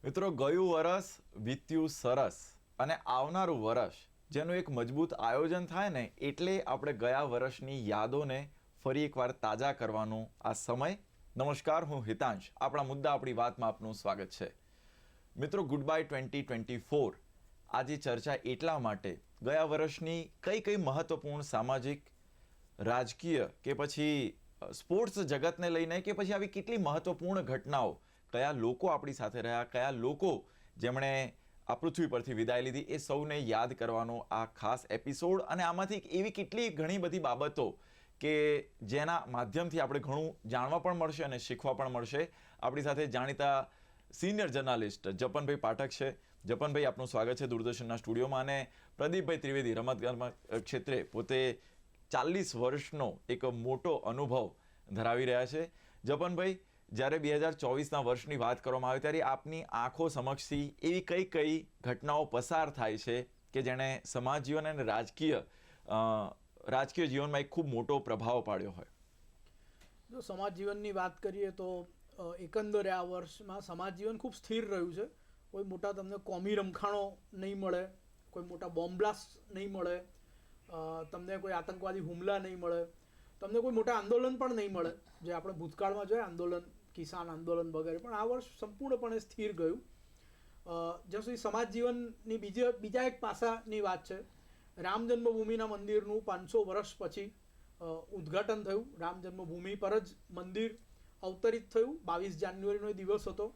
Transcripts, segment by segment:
મિત્રો, ગયું વરસ વીત્યું સરસ અને આવનારું વર્ષ જેનું એક મજબૂત આયોજન થાય ને એટલે આપણે ગયા વર્ષની યાદોને ફરી એકવાર તાજા કરવાનો આ સમય. નમસ્કાર, હું હિતાંશ. આપણા મુદ્દા આપણી વાતમાં આપનું સ્વાગત છે. મિત્રો, ગુડ બાય 2024 આજે ચર્ચા એટલા માટે ગયા વર્ષની કઈ કઈ મહત્વપૂર્ણ સામાજિક, રાજકીય કે પછી સ્પોર્ટ્સ જગતને લઈને કે પછી આવી કેટલી મહત્વપૂર્ણ ઘટનાઓ, કયા લોકો આપણી સાથે રહ્યા, કયા લોકો જેમણે આ પૃથ્વી પરથી વિદાય લીધી, એ સૌને યાદ કરવાનો આ ખાસ એપિસોડ. અને આમાંથી એવી કેટલી ઘણી બધી બાબતો કે જેના માધ્યમથી આપણે ઘણું જાણવા પણ મળશે અને શીખવા પણ મળશે. આપણી સાથે જાણીતા સિનિયર જર્નાલિસ્ટ જપનભાઈ પાઠક છે. જપનભાઈ, આપનું સ્વાગત છે દૂરદર્શનના સ્ટુડિયોમાં. અને પ્રદીપભાઈ ત્રિવેદી, રમતગમત ક્ષેત્રે પોતે 40 વર્ષનો એક મોટો અનુભવ ધરાવી રહ્યા છે. જપનભાઈ, જ્યારે 2024ના વર્ષની વાત કરવામાં આવે ત્યારે આપની આંખો સમક્ષથી એવી કઈ કઈ ઘટનાઓ પસાર થાય છે કે જેણે સમાજ જીવન અને રાજકીય જીવનમાં એક ખૂબ મોટો પ્રભાવ પાડ્યો હોય? જો સમાજ જીવનની વાત કરીએ તો એકંદરે આ વર્ષમાં સમાજ જીવન ખૂબ સ્થિર રહ્યું છે. કોઈ મોટા તમને કોમી રમખાણો નહીં મળે, કોઈ મોટા બોમ્બ બ્લાસ્ટ નહીં મળે, તમને કોઈ આતંકવાદી હુમલા નહીં મળે, તમને કોઈ મોટા આંદોલન પણ નહીં મળે જે આપણે ભૂતકાળમાં જોઈએ, આંદોલન, કિસાન આંદોલન વગેરે. પણ આ વર્ષ સંપૂર્ણપણે સ્થિર ગયું. જ્યાં સુધી સમાજ જીવનની બીજા એક પાસાની વાત છે, રામ જન્મભૂમિના મંદિરનું 500 વર્ષ પછી ઉદ્ઘાટન થયું. રામ જન્મભૂમિ પર જ મંદિર અવતરિત થયું. 22 જાન્યુઆરીનો એ દિવસ હતો.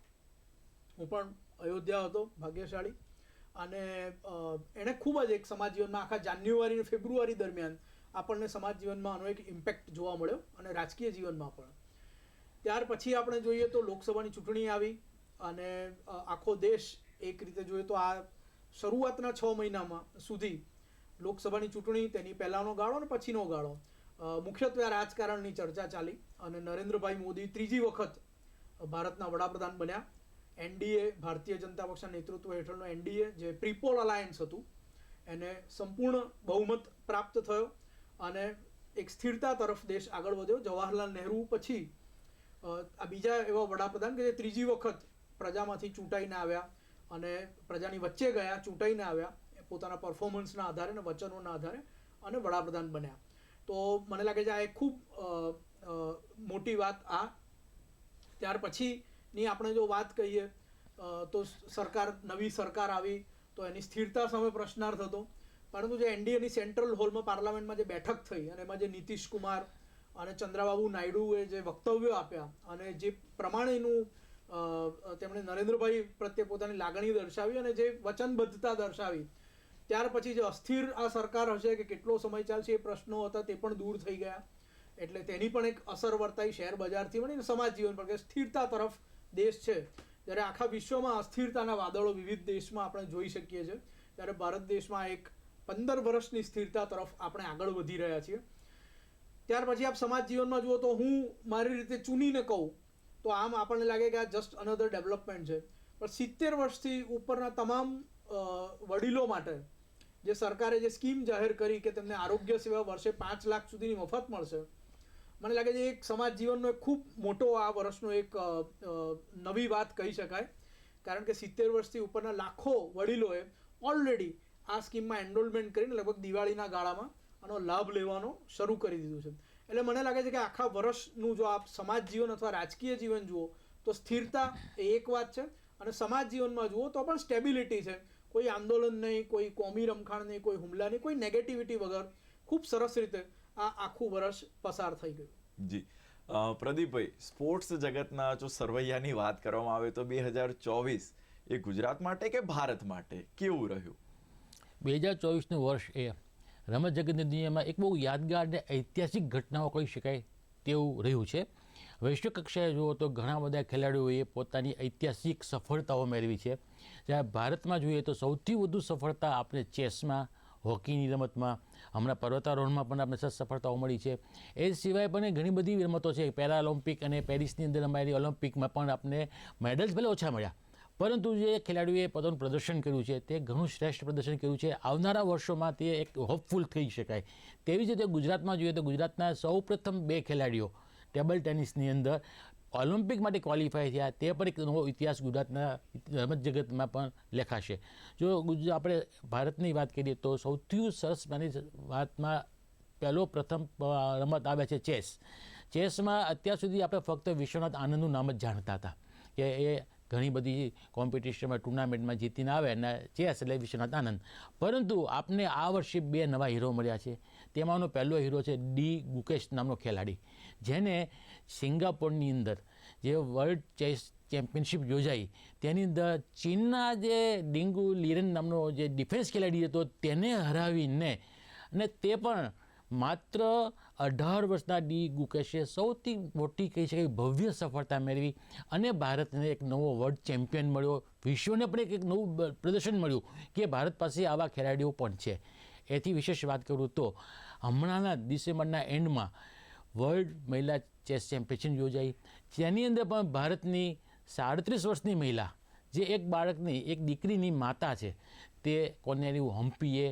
હું પણ અયોધ્યા હતો, ભાગ્યશાળી. અને એણે ખૂબ જ એક સમાજ જીવનમાં આખા જાન્યુઆરી અને ફેબ્રુઆરી દરમિયાન આપણને સમાજ જીવનમાં આનો એક ઇમ્પેક્ટ જોવા મળ્યો અને રાજકીય જીવનમાં પણ. ત્યાર પછી આપણે જોઈએ તો લોકસભાની ચૂંટણી આવી અને આખો દેશ એક રીતે જોઈએ તો આ શરૂઆતના 6 મહિનામાં સુધી લોકસભાની ચૂંટણી, તેની પહેલાંનો ગાળો અને પછીનો ગાળો, મુખ્યત્વે આ રાજકારણની ચર્ચા ચાલી. અને નરેન્દ્રભાઈ મોદી ત્રીજી વખત ભારતના વડાપ્રધાન બન્યા. એનડીએ, ભારતીય જનતા પક્ષના નેતૃત્વ હેઠળનો એનડીએ, જે પ્રીપોલ અલાયન્સ હતું, એને સંપૂર્ણ બહુમત પ્રાપ્ત થયો અને એક સ્થિરતા તરફ દેશ આગળ વધ્યો. જવાહરલાલ નહેરુ પછી આ બીજા એવા વડાપ્રધાન કે જે ત્રીજી વખત પ્રજામાંથી ચૂંટાઈને આવ્યા અને પ્રજાની વચ્ચે ગયા, ચૂંટાઈને આવ્યા પોતાના પરફોર્મન્સના આધારે અને વચનોના આધારે, અને વડાપ્રધાન બન્યા. તો મને લાગે છે આ એક ખૂબ મોટી વાત. ત્યાર પછીની આપણે જો વાત કહીએ તો નવી સરકાર આવી તો એની સ્થિરતા સામે પ્રશ્નાર્થ હતો. પરંતુ જે એનડીએની સેન્ટ્રલ હોલમાં પાર્લામેન્ટમાં જે બેઠક થઈ અને એમાં જે નીતિશ કુમાર અને ચંદ્રાબાબુ નાયડુએ જે વક્તવ્યો આપ્યા અને જે પ્રમાણેનું તેમણે નરેન્દ્રભાઈ પ્રત્યે પોતાની લાગણી દર્શાવી અને જે વચનબદ્ધતા દર્શાવી, ત્યાર પછી જે અસ્થિર આ સરકાર હશે કે કેટલો સમય ચાલશે એ પ્રશ્નો હતા તે પણ દૂર થઈ ગયા. એટલે તેની પણ એક અસર વર્તાઈ શેર બજારથી મળીને સમાજ જીવન પર કે સ્થિરતા તરફ દેશ છે. જ્યારે આખા વિશ્વમાં અસ્થિરતાના વાદળો વિવિધ દેશમાં આપણે જોઈ શકીએ છીએ, ત્યારે ભારત દેશમાં એક 15 વર્ષની સ્થિરતા તરફ આપણે આગળ વધી રહ્યા છીએ. ત્યાર પછી આપ સમાજ જીવનમાં જુઓ તો હું મારી રીતે ચૂનીને કહું તો આમ આપણને લાગે કે આ જસ્ટ અનધર ડેવલપમેન્ટ છે. પણ 70 વર્ષથી ઉપરના તમામ વડીલો માટે જે સરકારે જે સ્કીમ જાહેર કરી કે તેમને આરોગ્ય સેવા વર્ષે 5 લાખ સુધીની મફત મળશે, મને લાગે છે એક સમાજ જીવનનો એક ખૂબ મોટો આ વર્ષનો એક નવી વાત કહી શકાય. કારણ કે 70 વર્ષથી ઉપરના લાખો વડીલોએ ઓલરેડી આ સ્કીમમાં એનરોલમેન્ટ કરીને લગભગ દિવાળીના ગાળામાં આનો લાભ લેવાનો શરૂ કરી દીધું છે. એટલે મને લાગે છે કે આખા વર્ષનું જો આપ સમાજ જીવન અથવા રાજકીય જીવન જુઓ તો સ્થિરતા એ એક વાત છે, અને સમાજ જીવનમાં જુઓ તો પણ સ્ટેબિલિટી છે. કોઈ આંદોલન નહીં, કોઈ કોમી રમખાણ નહીં, કોઈ હુમલા નહીં, કોઈ નેગેટિવિટી વગર ખૂબ સરસ રીતે આ આખું વર્ષ પસાર થઈ ગયું. જી પ્રદીપભાઈ, સ્પોર્ટ્સ જગતના જો સરવૈયાની વાત કરવામાં આવે તો 2024 એ ગુજરાત માટે કે ભારત માટે કેવું રહ્યું? 2024નું વર્ષ એ રમત જગતની દુનિયામાં એક બહુ યાદગાર અને ઐતિહાસિક ઘટનાઓ કહી શકાય તેવું રહ્યું છે. વૈશ્વિક કક્ષાએ જુઓ તો ઘણા બધા ખેલાડીઓએ પોતાની ઐતિહાસિક સફળતાઓ મેળવી છે. જ્યારે ભારતમાં જોઈએ તો સૌથી વધુ સફળતા આપણે ચેસમાં, હોકીની રમતમાં, હમણાં પર્વતારોહણમાં પણ આપણે સફળતાઓ મળી છે. એ સિવાય પણ ઘણી બધી રમતો છે. પેરાઓલિમ્પિક અને પેરિસની અંદર રમાયેલી ઓલિમ્પિકમાં પણ આપણે મેડલ્સ ભલે ઓછા મળ્યા, પરંતુ જે ખેલાડીઓએ પોતાનું પ્રદર્શન કર્યું છે તે ઘણું શ્રેષ્ઠ પ્રદર્શન કર્યું છે. આવનારા વર્ષોમાં તે એક હોપફુલ થઈ શકાય. તેવી જ રીતે ગુજરાતમાં જોઈએ તો ગુજરાતના સૌપ્રથમ 2 ખેલાડીઓ ટેબલ ટેનિસની અંદર ઓલિમ્પિક માટે ક્વોલિફાય થયા તે પણ એક નવો ઇતિહાસ ગુજરાતના રમત જગતમાં પણ લેખાશે. જો આપણે ભારતની વાત કરીએ તો સૌથી સરસ વાતમાં પ્રથમ રમત આવે છે ચેસ. ચેસમાં અત્યાર સુધી આપણે ફક્ત વિશ્વનાથ આનંદનું નામ જ જાણતા હતા કે એ ઘણી બધી કોમ્પિટિશનમાં ટુર્નામેન્ટમાં જીતીને આવે અને ચેસ એટલે વિશ્વનાથ આનંદ. પરંતુ આપને આ વર્ષે 2 નવા હીરો મળ્યા છે. તેમાંનો પહેલો હીરો છે ડી ગુકેશ નામનો ખેલાડી, જેને સિંગાપોરની અંદર જે વર્લ્ડ ચેસ ચેમ્પિયનશિપ યોજાઈ તેની અંદર ચીનના જે ડિંગુ લીરેન નામનો જે ડિફેન્સ ખેલાડી હતો તેને હરાવીને, અને તે પણ માત્ર 18 વર્ષના ડી ગુકેશે સૌથી મોટી કહી શકાય ભવ્ય સફળતા મેળવી અને ભારતને એક નવો વર્લ્ડ ચેમ્પિયન મળ્યો. વિશ્વને પણ એક નવું પ્રદર્શન મળ્યું કે ભારત પાસે આવા ખેલાડીઓ પણ છે. એથી વિશેષ વાત કરું તો હમણાંના ડિસેમ્બરના એન્ડમાં વર્લ્ડ મહિલા ચેસ ચેમ્પિયનશિપ યોજાઈ, જેની અંદર પણ ભારતની 37 વર્ષની મહિલા જે એક બાળકની એક દીકરીની માતા છે તે કોનેરી હમ્પીએ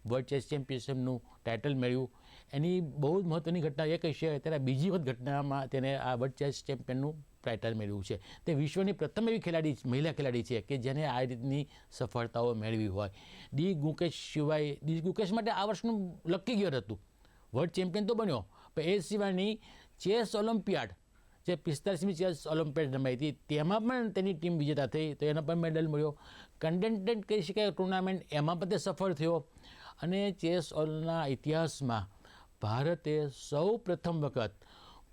વર્લ્ડ ચેસ ચેમ્પિયનશિપનું ટાઇટલ મેળવ્યું. એની બહુ જ મહત્ત્વની ઘટના એ કહી છે અત્યારે બીજી વખત ઘટનામાં તેને આ વર્લ્ડ ચેસ ચેમ્પિયનનું ટાઇટલ મેળવ્યું છે. તે વિશ્વની પ્રથમ એવી મહિલા ખેલાડી છે કે જેને આ રીતની સફળતાઓ મેળવી હોય. ડી ગુકેશ સિવાય ડી ગુકેશ માટે આ વર્ષનું લકી યર હતું, વર્લ્ડ ચેમ્પિયન તો બન્યો, પણ એ સિવાયની ચેસ ઓલિમ્પિયાડ જે 45મી ચેસ ઓલિમ્પિયાડ રમાઈ હતી તેમાં પણ તેની ટીમ વિજેતા થઈ, તો એનો પણ મેડલ મળ્યો. કન્ટેન્ટેડ કહી શકાય ટુર્નામેન્ટ એમાં પણ તે સફળ થયો. અને ચેસના ઇતિહાસમાં ભારતે સૌ પ્રથમ વખત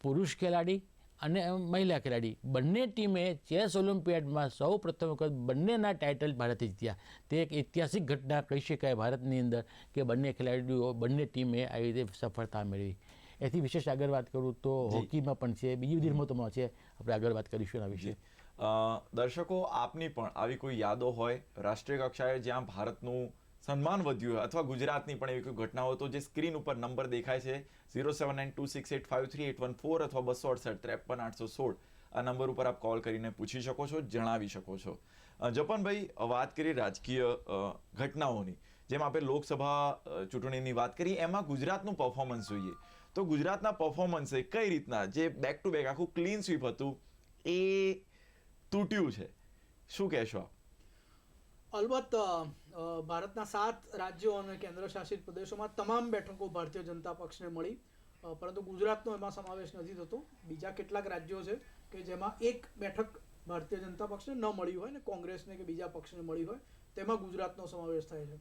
પુરુષ ખેલાડી અને મહિલા ખેલાડી બંને ટીમે ચેસ ઓલિમ્પિયાડમાં સૌ પ્રથમ વખત બંનેના ટાઇટલ ભારતે જીત્યા. તે એક ઐતિહાસિક ઘટના કહી શકાય ભારતની અંદર કે બંને ખેલાડીઓ બંને ટીમે આવી રીતે સફળતા મેળવી. એથી વિશેષ આગળ વાત કરું તો હોકીમાં પણ છે, બીજી બધી રમતોમાં છે, આપણે આગળ વાત કરીશું એના વિશે. દર્શકો, આપની પણ આવી કોઈ યાદો હોય રાષ્ટ્રીય કક્ષાએ જ્યાં ભારતનું સન્માન વધ્યું હોય અથવા ગુજરાતની પણ એવી કોઈ ઘટના હોય તો જે સ્ક્રીન ઉપર નંબર દેખાય છે 07926853814 અથવા 268 આ નંબર ઉપર આપ કોલ કરીને પૂછી શકો છો, જણાવી શકો છો. જપનભાઈ, વાત કરી રાજકીય ઘટનાઓની, જેમ આપણે લોકસભા ચૂંટણીની વાત કરી એમાં ગુજરાતનું પરફોર્મન્સ જોઈએ તો ગુજરાતના પરફોર્મન્સે કઈ રીતના જે બેક ટુ બેક આખું ક્લીન સ્વીપ હતું એ તૂટ્યું છે, શું કહેશો આપ? અલબત્ત ભારતના 7 રાજ્યો અને કેન્દ્ર શાસિત પ્રદેશોમાં તમામ બેઠકો ભારતીય જનતા પક્ષને મળી, પરંતુ ગુજરાતનો એમાં સમાવેશ નથી થતો. બીજા કેટલાક રાજ્યો છે કે જેમાં એક બેઠક ભારતીય જનતા પક્ષને ન મળી હોય ને કોંગ્રેસને કે બીજા પક્ષને મળી હોય, તેમાં ગુજરાતનો સમાવેશ થાય છે.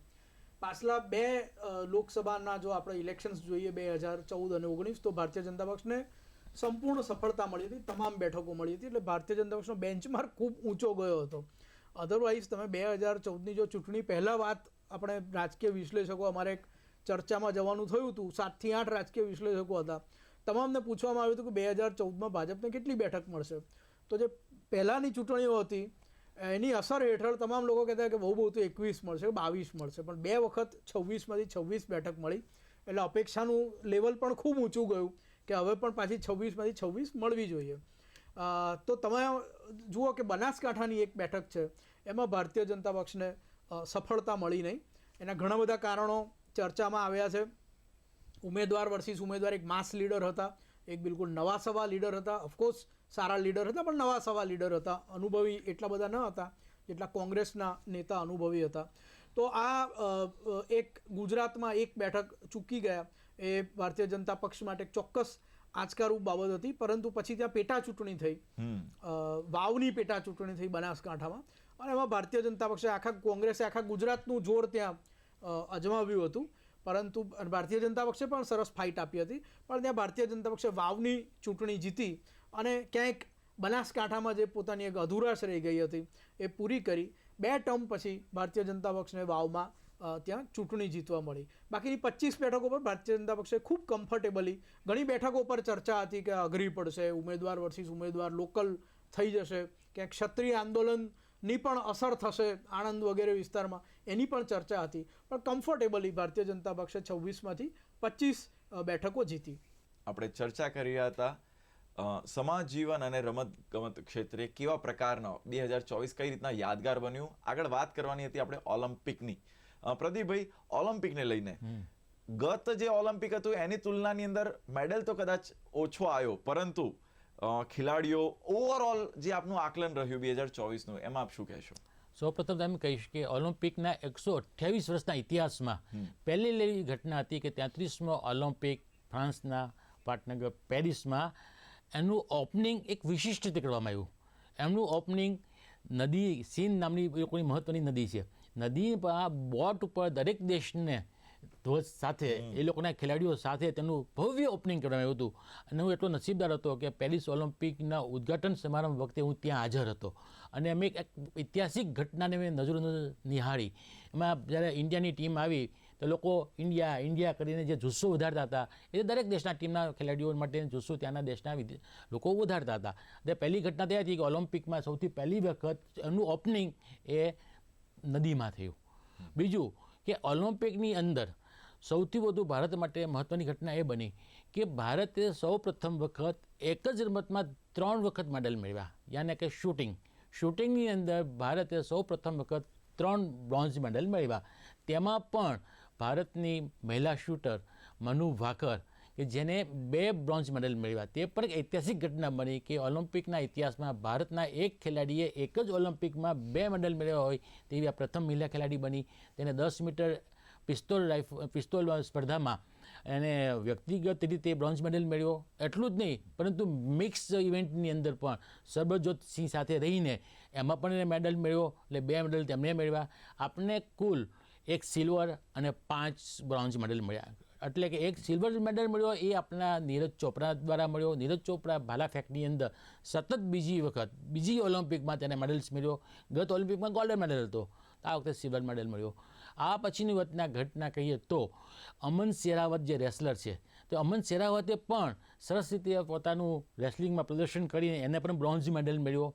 પાછલા 2 લોકસભાના જો આપણે ઇલેક્શન્સ જોઈએ 2014 અને 19, તો ભારતીય જનતા પક્ષને સંપૂર્ણ સફળતા મળી હતી, તમામ બેઠકો મળી હતી. એટલે ભારતીય જનતા પક્ષનો બેન્ચમાર્ક ખૂબ ઊંચો ગયો હતો. અધરવાઇઝ તમે 2014ની જો ચૂંટણી પહેલાં વાત આપણે રાજકીય વિશ્લેષકો, અમારે એક ચર્ચામાં જવાનું થયું હતું, 7 થી 8 રાજકીય વિશ્લેષકો હતા, તમામને પૂછવામાં આવ્યું હતું કે 2014માં ભાજપને કેટલી બેઠક મળશે. તો જે પહેલાંની ચૂંટણીઓ હતી એની અસર હેઠળ તમામ લોકો કહેતા કે બહુ તો 21 મળશે, 22 મળશે, પણ 2 વખત 26માંથી 26 બેઠક મળી. એટલે અપેક્ષાનું લેવલ પણ ખૂબ ઊંચું ગયું કે હવે પણ પાછી 26માંથી 26 મળવી જોઈએ. તો તમે જુઓ કે બનાસકાંઠાની એક બેઠક છે એમાં ભારતીય જનતા પક્ષને સફળતા મળી નહીં. એના ઘણા બધા કારણો ચર્ચામાં આવ્યા છે. ઉમેદવાર વર્સિસ ઉમેદવાર, એક માસ લીડર હતા, એક બિલકુલ નવા સવા લીડર હતા. ઓફકોર્સ સારા લીડર હતા પણ નવા સવા લીડર હતા, અનુભવી એટલા બધા ન હતા જેટલા કોંગ્રેસના નેતા અનુભવી હતા. તો આ એક ગુજરાતમાં એક બેઠક ચૂકી ગયા એ ભારતીય જનતા પક્ષ માટે ચોક્કસ આંચકારૂપ બાબત હતી. પરંતુ પછી ત્યાં પેટા ચૂંટણી થઈ, વાવની પેટા ચૂંટણી થઈ બનાસકાંઠામાં, અને એમાં ભારતીય જનતા પક્ષે કોંગ્રેસે આખા ગુજરાતનું જોર ત્યાં અજમાવ્યું હતું. પરંતુ ભારતીય જનતા પક્ષે પણ સરસ ફાઇટ આપી હતી, પણ ત્યાં ભારતીય જનતા પક્ષે વાવની ચૂંટણી જીતી અને ક્યાંક બનાસકાંઠામાં જે પોતાની એક અધૂરાશ રહી ગઈ હતી એ પૂરી કરી. 2 ટર્મ પછી ભારતીય જનતા પક્ષને વાવમાં ત્યાં ચૂંટણી જીતવા મળી. બાકીની 25 બેઠકો પર ભારતીય જનતા પક્ષે ખૂબ કમ્ફર્ટેબલી, ઘણી બેઠકો પર ચર્ચા હતી કે અઘરી પડશે, ઉમેદવાર વર્સિસ ઉમેદવાર લોકલ થઈ જશે, ક્યાંક ક્ષત્રિય આંદોલનની પણ અસર થશે આણંદ વગેરે વિસ્તારમાં, એની પણ ચર્ચા હતી. પણ કમ્ફર્ટેબલી ભારતીય જનતા પક્ષે 26માંથી 25 બેઠકો જીતી. આપણે ચર્ચા કરી રહ્યા હતા સમાજ જીવન અને રમત ગમત ક્ષેત્રે કેવા પ્રકારનો 2024 કઈ રીતના યાદગાર બન્યું. આગળ વાત કરવાની હતી આપણે ઓલિમ્પિકની. પ્રદીપભાઈ, ઓલિમ્પિકને લઈને ગત જે ઓલિમ્પિક હતું એની તુલનાની અંદર મેડલ તો કદાચ ઓછો આવ્યો, પરંતુ ખેલાડીઓ ઓવરઓલ જે આપનું આકલન રહ્યું 2024નું, એમાં આપ શું કહેશો? સૌપ્રથમ તો એમ કહીશ કે ઓલિમ્પિકના 128 વર્ષના ઇતિહાસમાં પહેલી એવી ઘટના હતી કે 33મો ઓલિમ્પિક ફ્રાન્સના પાટનગર પેરિસમાં એનું ઓપનિંગ એક વિશિષ્ટ રીતે કરવામાં આવ્યું. એમનું ઓપનિંગ નદી સીન નામની લોકોની મહત્વની નદી છે. નદી બોટ ઉપર દરેક દેશને ધ્વજ સાથે એ લોકોના ખેલાડીઓ સાથે તેનું ભવ્ય ઓપનિંગ કરવામાં આવ્યું હતું. અને હું એટલો નસીબદાર હતો કે પેરિસ ઓલિમ્પિકના ઉદ્ઘાટન સમારંભ વખતે હું ત્યાં હાજર હતો. અને અમે એક ઐતિહાસિક ઘટનાને મેં નજરો નિહાળી. એમાં જ્યારે ઇન્ડિયાની ટીમ આવી તો લોકો ઇન્ડિયા ઇન્ડિયા કરીને જે જુસ્સો વધારતા હતા, એ દરેક દેશના ટીમના ખેલાડીઓ માટે જુસ્સો ત્યાંના દેશના લોકો વધારતા હતા. એટલે પહેલી ઘટના તે હતી કે ઓલિમ્પિકમાં સૌથી પહેલી વખત એનું ઓપનિંગ એ નદીમાં થયું. બીજું કે ઓલિમ્પિકની અંદર સૌથી વધુ ભારત માટે મહત્ત્વની ઘટના એ બની કે ભારતે સૌ પ્રથમ વખત એક જ રમતમાં 3 વખત મેડલ મેળવ્યા, યાને કે શૂટિંગની અંદર ભારતે સૌ પ્રથમ વખત 3 બ્રોન્ઝ મેડલ મેળવ્યા. તેમાં પણ ભારતની મહિલા શૂટર મનુ ભાકર કે જેને 2 બ્રોન્ઝ મેડલ મેળવ્યા, તે પણ એક ઐતિહાસિક ઘટના બની કે ઓલિમ્પિકના ઇતિહાસમાં ભારતના એક ખેલાડીએ એક જ ઓલિમ્પિકમાં 2 મેડલ મેળવ્યા હોય તેવી આ પ્રથમ મહિલા ખેલાડી બની. તેને 10 મીટર પિસ્તોલ સ્પર્ધામાં એને વ્યક્તિગત રીતે બ્રોન્ઝ મેડલ મેળવ્યો. એટલું જ નહીં, પરંતુ મિક્સ ઇવેન્ટની અંદર પણ સરબજોત સિંહ સાથે રહીને એમાં પણ એને મેડલ મેળવ્યો. એટલે 2 મેડલ તેમણે મેળવ્યા. આપણને કુલ 1 સિલ્વર અને 5 બ્રોન્ઝ મેડલ મળ્યા. એટલે કે 1 સિલ્વર મેડલ મળ્યો એ આપણા નીરજ ચોપરા દ્વારા મળ્યો. નીરજ ચોપરા ભાલા ફેંકની અંદર સતત બીજી ઓલિમ્પિકમાં તેને મેડલ્સ મેળવ્યો. ગત ઓલિમ્પિકમાં ગોલ્ડન મેડલ હતો, આ વખતે સિલ્વર મેડલ મળ્યો. આ પછીની ઘટના કહીએ તો અમન શેરાવત જે રેસલર છે, તો અમન શેરાવતે પણ સરસ રીતે પોતાનું રેસલિંગમાં પ્રદર્શન કરીને એને પણ બ્રોન્ઝ મેડલ મેળવ્યો.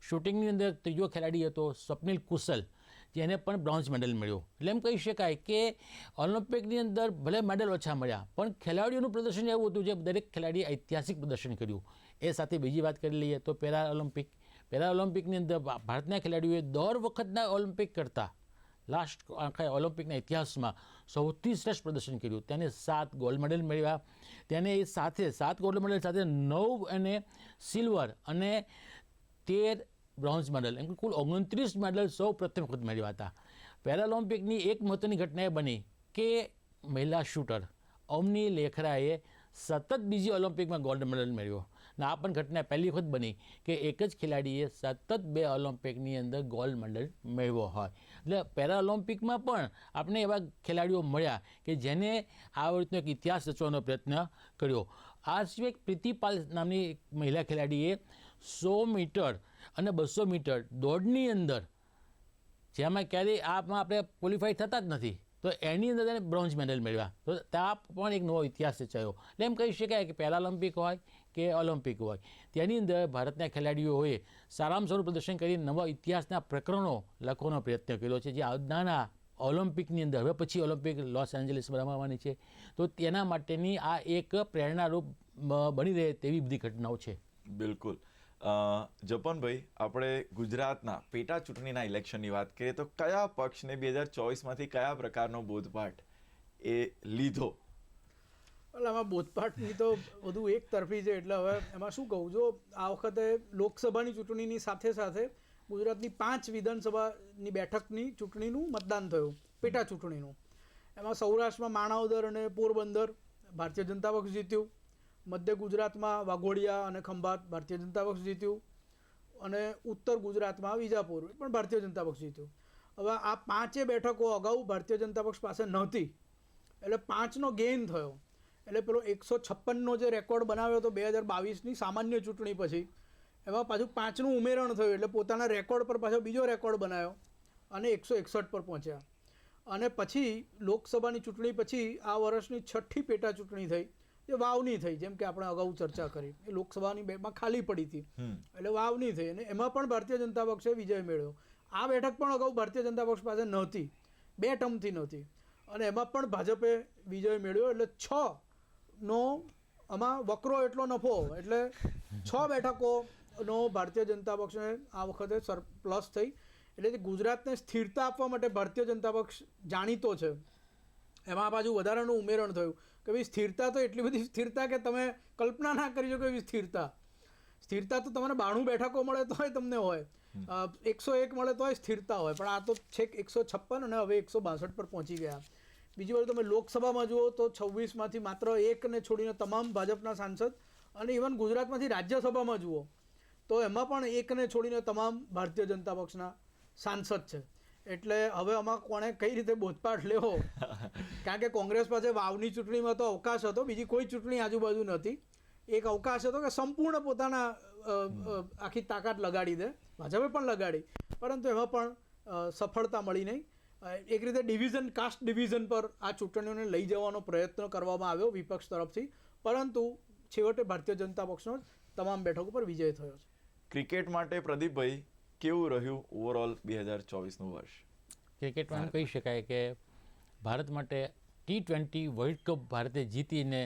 શૂટિંગની અંદર ત્રીજો ખેલાડી હતો સ્વપ્નિલ કુશલ, જેને પણ બ્રોન્ઝ મેડલ મળ્યો. એટલે એમ કહી શકાય કે ઓલિમ્પિકની અંદર ભલે મેડલ ઓછા મળ્યા પણ ખેલાડીઓનું પ્રદર્શન એવું હતું જે દરેક ખેલાડીએ ઐતિહાસિક પ્રદર્શન કર્યું. એ સાથે બીજી વાત કરી લઈએ તો પેરા ઓલિમ્પિકની અંદર ભારતના ખેલાડીઓએ 10 વખતના ઓલિમ્પિક કરતાં લાસ્ટ આખા ઓલિમ્પિકના ઇતિહાસમાં સૌથી શ્રેષ્ઠ પ્રદર્શન કર્યું. તેને 7 ગોલ્ડ મેડલ મળ્યા. તેને એ સાથે 7 ગોલ્ડ મેડલ સાથે 9 અને સિલ્વર અને 13 બ્રોન્ઝ મેડલ, એમ કુલ 29 મેડલ સૌ પ્રથમ વખત મેળવ્યા હતા. પેરાઓલિમ્પિકની એક મહત્ત્વની ઘટના એ બની કે મહિલા શૂટર અવની લેખરાએ સતત બીજી ઓલિમ્પિકમાં ગોલ્ડ મેડલ મેળવ્યો. અને આ પણ ઘટના પહેલી વખત બની કે એક જ ખેલાડીએ સતત 2 ઓલિમ્પિકની અંદર ગોલ્ડ મેડલ મેળવ્યો હોય. એટલે પેરાઓલિમ્પિકમાં પણ આપણે એવા ખેલાડીઓ મળ્યા કે જેને આ રીતનો એક ઇતિહાસ રચવાનો પ્રયત્ન કર્યો. આ સિવાય પ્રીતિ પાલ નામની એક મહિલા ખેલાડીએ 100 મીટર અને 200 મીટર દોડની અંદર, જેમાં ક્યારેય આમાં આપણે ક્વોલિફાઈ થતા જ નથી, તો એની અંદર તેને બ્રોન્ઝ મેડલ મેળવ્યા. તો ત્યાં પણ એક નવો ઇતિહાસ રચાયો. એટલે એમ કહી શકાય કે પેરાઓલિમ્પિક હોય કે ઓલિમ્પિક હોય, તેની અંદર ભારતના ખેલાડીઓએ સારામાં સારું પ્રદર્શન કરી નવા ઇતિહાસના પ્રકરણો લખવાનો પ્રયત્ન કર્યો છે, જે આવનારા ઓલિમ્પિકની અંદર હવે પછી ઓલિમ્પિક લોસ એન્જલિસમાં રમાવાની છે, તો તેના માટેની આ એક પ્રેરણારૂપ બની રહે તેવી બધી ઘટનાઓ છે. બિલકુલ. જપનભાઈ, આપણે ગુજરાતના પેટા ચૂંટણીના ઇલેક્શનની વાત કરીએ તો કયા પક્ષને 2024માંથી કયા પ્રકારનો બોધપાઠ એ લીધો? એટલે આમાં બોધપાઠની તો બધું એક તરફી છે. એટલે હવે એમાં શું કહું, જો આ વખતે લોકસભાની ચૂંટણીની સાથે સાથે ગુજરાતની 5 વિધાનસભાની બેઠકની ચૂંટણીનું મતદાન થયું, પેટા ચૂંટણીનું. એમાં સૌરાષ્ટ્રમાં માણાવદર અને પોરબંદર ભારતીય જનતા પક્ષ જીત્યું. મધ્ય ગુજરાતમાં વાઘોડિયા અને ખંભાત ભારતીય જનતા પક્ષ જીત્યું. અને ઉત્તર ગુજરાતમાં વિજાપુર પણ ભારતીય જનતા પક્ષ જીત્યું. હવે આ 5 બેઠકો અગાઉ ભારતીય જનતા પક્ષ પાસે નહોતી, એટલે 5નો ગેઇન થયો. એટલે પેલો 156નો જે રેકોર્ડ બનાવ્યો હતો 2022ની સામાન્ય ચૂંટણી પછી, એમાં પાછું 5નું ઉમેરણ થયું. એટલે પોતાના રેકોર્ડ પર પાછો બીજો રેકોર્ડ બનાવ્યો અને 161 પર પહોંચ્યા. અને પછી લોકસભાની ચૂંટણી પછી આ વર્ષની 6ઠી પેટા ચૂંટણી થઈ, જે વાવની થઈ. જેમ કે આપણે અગાઉ ચર્ચા કરી, એ લોકસભાની બેમાં ખાલી પડી હતી, એટલે વાવની થઈ. અને એમાં પણ ભારતીય જનતા પક્ષે વિજય મેળવ્યો. આ બેઠક પણ અગાઉ ભારતીય જનતા પક્ષ પાસે નહોતી, 2 ટર્મથી નહોતી, અને એમાં પણ ભાજપે વિજય મેળવ્યો. એટલે 6નો આમાં વકરો એટલો નફો, એટલે 6 બેઠકોનો ભારતીય જનતા પક્ષને આ વખતે સરપ્લસ થઈ. એટલે ગુજરાતને સ્થિરતા આપવા માટે ભારતીય જનતા પક્ષ જાણીતો છે. એમાં પાછું વધારાનું ઉમેરણ થયું કે ભાઈ સ્થિરતા તો એટલી બધી સ્થિરતા કે તમે કલ્પના ના કરી શકો એવી સ્થિરતા. સ્થિરતા તો તમને 92 બેઠકો મળે તોય તમને હોય, 101 મળે તોય સ્થિરતા હોય, પણ આ તો છેક 156 અને હવે 162 પર પહોંચી ગયા. બીજી વાર તમે લોકસભામાં જુઓ તો 26માંથી માત્ર એકને છોડીને તમામ ભાજપના સાંસદ, અને ઇવન ગુજરાતમાંથી રાજ્યસભામાં જુઓ તો એમાં પણ એકને છોડીને તમામ ભારતીય જનતા પક્ષના સાંસદ છે. એટલે હવે આમાં કોણે કઈ રીતે બોધપાઠ લેવો, કારણ કે કોંગ્રેસ પાસે વાવની ચૂંટણીમાં તો અવકાશ હતો, બીજી કોઈ ચૂંટણી આજુબાજુ નથી. એક અવકાશ હતો કે સંપૂર્ણ પોતાના આખી તાકાત લગાડી દે, ભાજપે પણ લગાડી, પરંતુ એમાં પણ સફળતા મળી નહીં. એક રીતે ડિવિઝન, કાસ્ટ ડિવિઝન પર આ ચૂંટણીઓને લઈ જવાનો પ્રયત્ન કરવામાં આવ્યો વિપક્ષ તરફથી, પરંતુ છેવટે ભારતીય જનતા પક્ષનો તમામ બેઠકો પર વિજય થયો છે. ક્રિકેટ માટે પ્રદીપભાઈ કેવું રહ્યું ઓવરઓલ 2024નું વર્ષ? ક્રિકેટમાં એમ કહી શકાય કે ભારત માટે T20 વર્લ્ડ કપ ભારતે જીતીને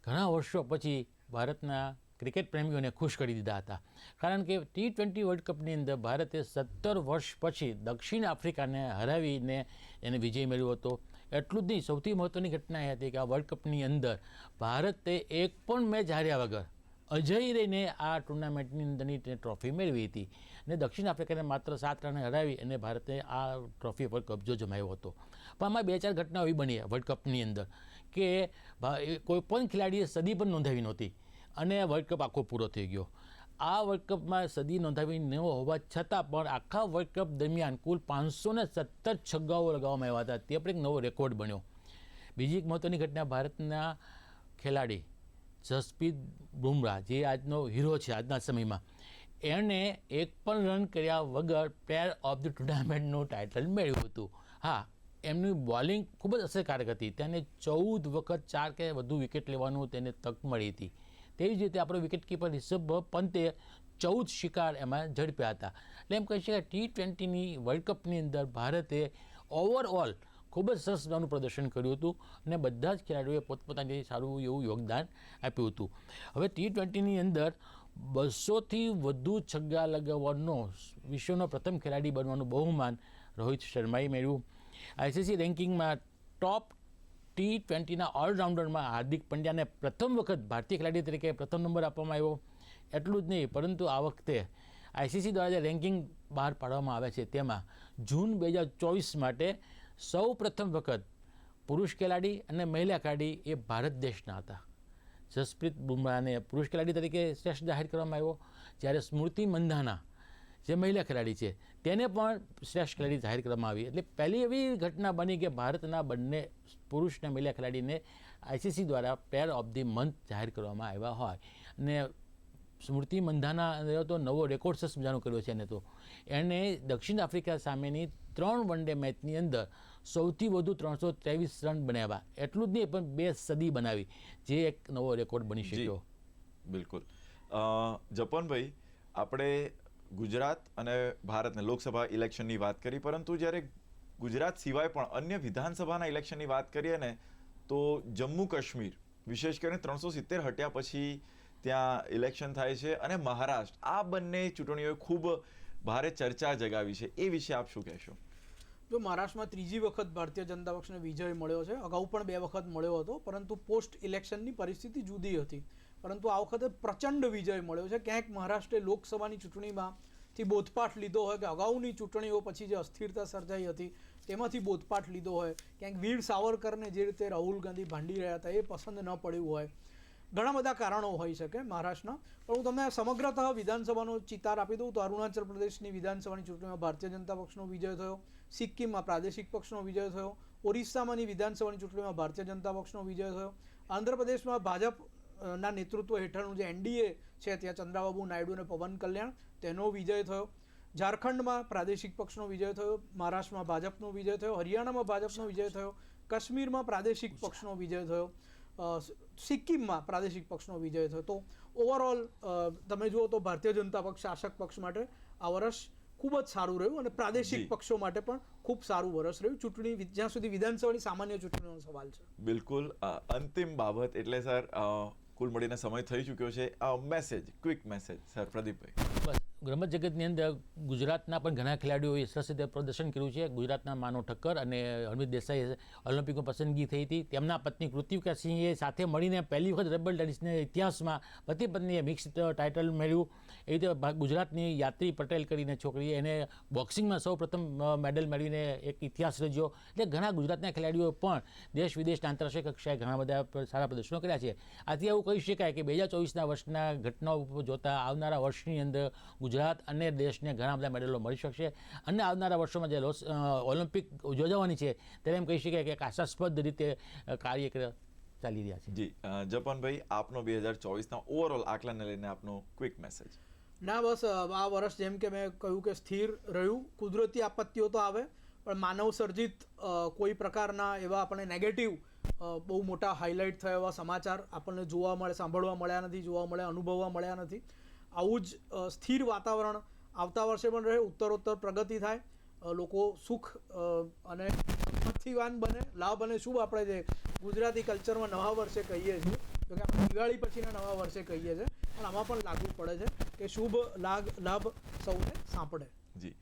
ઘણા વર્ષો પછી ભારતના ક્રિકેટ પ્રેમીઓને ખુશ કરી દીધા હતા. કારણ કે T20 વર્લ્ડ કપની અંદર ભારતે 17 વર્ષ પછી દક્ષિણ આફ્રિકાને હરાવીને એને વિજય મેળવ્યો હતો. એટલું જ નહીં, સૌથી મહત્ત્વની ઘટના એ હતી કે આ વર્લ્ડ કપની અંદર ભારતે એક પણ મેચ હાર્યા વગર અજય રહીને આ ટુર્નામેન્ટની અંદરની ટ્રોફી મેળવી હતી, અને દક્ષિણ આફ્રિકાને માત્ર 7 રને હરાવી અને ભારતે આ ટ્રોફી પર કબજો જમાવ્યો હતો. પણ આમાં 2-4 ઘટનાઓ એવી બની વર્લ્ડ કપની અંદર કે કોઈ પણ ખેલાડીએ સદી પણ નોંધાવી નહોતી અને વર્લ્ડ કપ આખો પૂરો થઈ ગયો. આ વર્લ્ડ કપમાં સદી નોંધાવી ન હોવા છતાં પણ આખા વર્લ્ડ કપ દરમિયાન કુલ 517 છગ્ગાઓ લગાવવામાં આવ્યા હતા. તે પણ એક નવો રેકોર્ડ બન્યો. બીજી એક મહત્ત્વની ઘટના, ભારતના ખેલાડી જસપ્રીત બુમરાહ, જે આજનો હીરો છે આજના સમયમાં, એણે એક પણ રન કર્યા વગર પ્લેયર ઓફ ધ ટુર્નામેન્ટનું ટાઇટલ મેળવ્યું હતું. હા, એમની બોલિંગ ખૂબ જ અસરકારક હતી. તેને 14 વખત 4 કે વધુ વિકેટ લેવાનું તેને તક મળી હતી. તેવી જ રીતે આપણો વિકેટકીપર રિષભ પંતે 14 શિકાર એમાં ઝડપ્યા હતા. એટલે એમ કહી શકાય T20ની વર્લ્ડ કપની અંદર ભારતે ઓવરઓલ ખૂબ જ સરસ મજાનું પ્રદર્શન કર્યું હતું અને બધા જ ખેલાડીઓએ પોતપોતાની સારું એવું યોગદાન આપ્યું હતું. હવે T20ની અંદર 200થી વધુ છગ્ગા લગાવવાનો વિશ્વનો પ્રથમ ખેલાડી બનવાનું બહુમાન રોહિત શર્માએ મેળવ્યું. ICC રેન્કિંગમાં ટોપ T20ના ઓલરાઉન્ડરમાં હાર્દિક પંડ્યાને પ્રથમ વખત ભારતીય ખેલાડી તરીકે પ્રથમ નંબર આપવામાં આવ્યો. એટલું જ નહીં, પરંતુ આ વખતે ICC દ્વારા જે રેન્કિંગ બહાર પાડવામાં આવે છે તેમાં જૂન 2024 માટે સૌ પ્રથમ વખત પુરુષ ખેલાડી અને મહિલા ખેલાડી એ ભારત દેશના હતા. જસપ્રીત બુમરાહને પુરુષ ખેલાડી તરીકે શ્રેષ્ઠ જાહેર કરવામાં આવ્યો, જ્યારે સ્મૃતિ મંધાના જે મહિલા ખેલાડી છે તેને પણ શ્રેષ્ઠ ખેલાડી જાહેર કરવામાં આવી. એટલે પહેલી એવી ઘટના બની કે ભારતના બંને પુરુષ અને મહિલા ખેલાડીને ICC દ્વારા પ્લેયર ઓફ ધી મંથ જાહેર કરવામાં આવ્યા હોય. અને સ્મૃતિ મંધાના તો નવો રેકોર્ડ સરસ મજાનો કર્યો છે. એને તો એણે દક્ષિણ આફ્રિકા સામેની 3 વન ડે મેચની અંદર સૌથી વધુ 323 રન બનાવ્યા. એટલું જ નહીં, પણ 2 સદી બનાવી, જે એક નવો રેકોર્ડ બની શક્યો. બિલકુલ. જપનભાઈ, આપણે ગુજરાત અને ભારતને લોકસભા ઇલેક્શનની વાત કરી, પરંતુ જ્યારે ગુજરાત સિવાય પણ અન્ય વિધાનસભાના ઇલેક્શનની વાત કરીએ ને તો જમ્મુ કાશ્મીર વિશેષ કરીને 370 હટ્યા પછી ત્યાં ઇલેક્શન થાય છે, અને મહારાષ્ટ્ર, આ બંને ચૂંટણીઓએ ખૂબ ભારે ચર્ચા જગાવી છે. એ વિશે આપ શું કહેશો? જો મહારાષ્ટ્રમાં ત્રીજી વખત ભારતીય જનતા પક્ષને વિજય મળ્યો છે. અગાઉ પણ 2 વખત મળ્યો હતો, પરંતુ પોસ્ટ ઇલેક્શનની પરિસ્થિતિ જુદી હતી. પરંતુ આ વખતે પ્રચંડ વિજય મળ્યો છે. ક્યાંક મહારાષ્ટ્રે લોકસભાની ચૂંટણીમાંથી બોધપાઠ લીધો હોય, કે અગાઉની ચૂંટણીઓ પછી જે અસ્થિરતા સર્જાઈ હતી તેમાંથી બોધપાઠ લીધો હોય, ક્યાંક વીર સાવરકરને જે રીતે રાહુલ ગાંધી ભાંડી રહ્યા હતા એ પસંદ ન પડ્યું હોય. ઘણા બધા કારણો હોઈ શકે મહારાષ્ટ્રના. પણ હું તમને સમગ્રતઃ વિધાનસભાનો ચિતાર આપી દઉં તો અરુણાચલ પ્રદેશની વિધાનસભાની ચૂંટણીમાં ભારતીય જનતા પક્ષનો વિજય થયો, સિક્કિમમાં પ્રાદેશિક પક્ષનો વિજય થયો, ઓરિસ્સામાંની વિધાનસભાની ચૂંટણીમાં ભારતીય જનતા પક્ષનો વિજય થયો, આંધ્રપ્રદેશમાં ભાજપના નેતૃત્વ હેઠળનું જે NDA છે ત્યાં ચંદ્રાબાબુ નાયડુ અને પવન કલ્યાણ, તેનો વિજય થયો, ઝારખંડમાં પ્રાદેશિક પક્ષનો વિજય થયો, મહારાષ્ટ્રમાં ભાજપનો વિજય થયો, હરિયાણામાં ભાજપનો વિજય થયો, કાશ્મીરમાં પ્રાદેશિક પક્ષનો વિજય થયો, સિક્કિમમાં પ્રાદેશિક પક્ષનો વિજય થયો. તો ઓવરઓલ તમે જુઓ તો ભારતીય જનતા પક્ષ શાસક પક્ષ માટે આ વર્ષ ખૂબ જ સારું રહ્યું, અને પ્રાદેશિક પક્ષો માટે પણ ખૂબ સારું વર્ષ રહ્યું. ચૂંટણી જ્યાં સુધી વિધાનસભાની સામાન્ય ચૂંટણીનો સવાલ છે. બિલકુલ. અંતિમ બાબત એટલે સર કુલ મળીને સમય થઈ ચૂક્યો છે. મેસેજ, ક્વિક મેસેજ સર પ્રદીપભાઈ. બસ રમત જગતની અંદર ગુજરાતના પણ ઘણા ખેલાડીઓએ સરસ રીતે પ્રદર્શન કર્યું છે. ગુજરાતના માનવ ઠક્કર અને હરમિત દેસાઈ ઓલિમ્પિકમાં પસંદગી થઈ હતી. તેમના પત્ની કૃતિકા સિંહે સાથે મળીને પહેલી વખત ટેબલ ટેનિસના ઇતિહાસમાં પતિ પત્નીએ મિક્સ ટાઇટલ મેળવ્યું. એ રીતે ગુજરાતની યાત્રી પટેલ કરીને છોકરી, એને બોક્સિંગમાં સૌ પ્રથમ મેડલ મેળવીને એક ઇતિહાસ રચ્યો. એટલે ઘણા ગુજરાતના ખેલાડીઓ પણ દેશ વિદેશના આંતરરાષ્ટ્રીય કક્ષાએ ઘણા બધા સારા પ્રદર્શનો કર્યા છે. આથી એવું કહી શકાય કે 2024ના વર્ષના ઘટનાઓ જોતા આવનારા વર્ષની અંદર ગુજરાત અને દેશને ઘણા બધા મેડલો મળી શકશે. અને આવનારા વર્ષોમાં જે ઓલિમ્પિક યોજવાની છે ત્યારે એમ કહી શકાય કે એક આશાસ્પદ રીતે કાર્ય ચાલી રહ્યા છે. જી જપનભાઈ, આપનો 2024ના ઓવરઓલ આકલનને લઈને આપનો ક્વિક મેસેજ. ના, બસ આ વર્ષ જેમ કે મેં કહ્યું કે સ્થિર રહ્યું. કુદરતી આપત્તિઓ તો આવે, પણ માનવ સર્જિત કોઈ પ્રકારના એવા આપણને નેગેટિવ બહુ મોટા હાઇલાઇટ થયા એવા સમાચાર આપણને જોવા મળે, સાંભળવા મળ્યા નથી, જોવા મળ્યા, અનુભવવા મળ્યા નથી. આવું જ સ્થિર વાતાવરણ આવતા વર્ષે પણ રહે, ઉત્તરોત્તર પ્રગતિ થાય, લોકો સુખ અને સંપત્તિવાન બને, લાભ અને શુભ આપણે જે ગુજરાતી કલ્ચરમાં નવા વર્ષે કહીએ છીએ, તો કે આપણે દિવાળી પછીના નવા વર્ષે કહીએ છીએ, પણ આમાં પણ લાગુ પડે છે કે શુભ લાભ સૌને સાંપડે. જી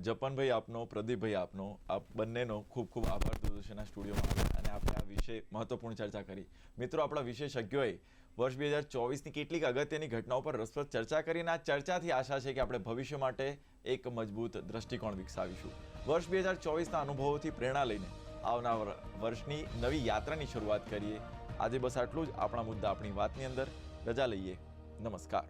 જપનભાઈ આપનો, પ્રદીપભાઈ આપનો, આપ બંનેનો ખૂબ ખૂબ આભાર દૂરદર્શનના સ્ટુડિયોમાં આવ્યા અને આપણે આ વિશે મહત્વપૂર્ણ ચર્ચા કરી. મિત્રો, આપણા વિશેષજ્ઞોએ વર્ષ 2024ની કેટલીક અગત્યની ઘટનાઓ પર રસપ્રદ ચર્ચા કરીને આ ચર્ચાથી આશા છે કે આપણે ભવિષ્ય માટે એક મજબૂત દ્રષ્ટિકોણ વિકસાવીશું. વર્ષ 2024ના અનુભવોથી પ્રેરણા લઈને આવનાર વર્ષની નવી યાત્રાની શરૂઆત કરીએ. આજે બસ આટલું જ. આપણા મુદ્દા આપણી વાતની અંદર રજા લઈએ. નમસ્કાર.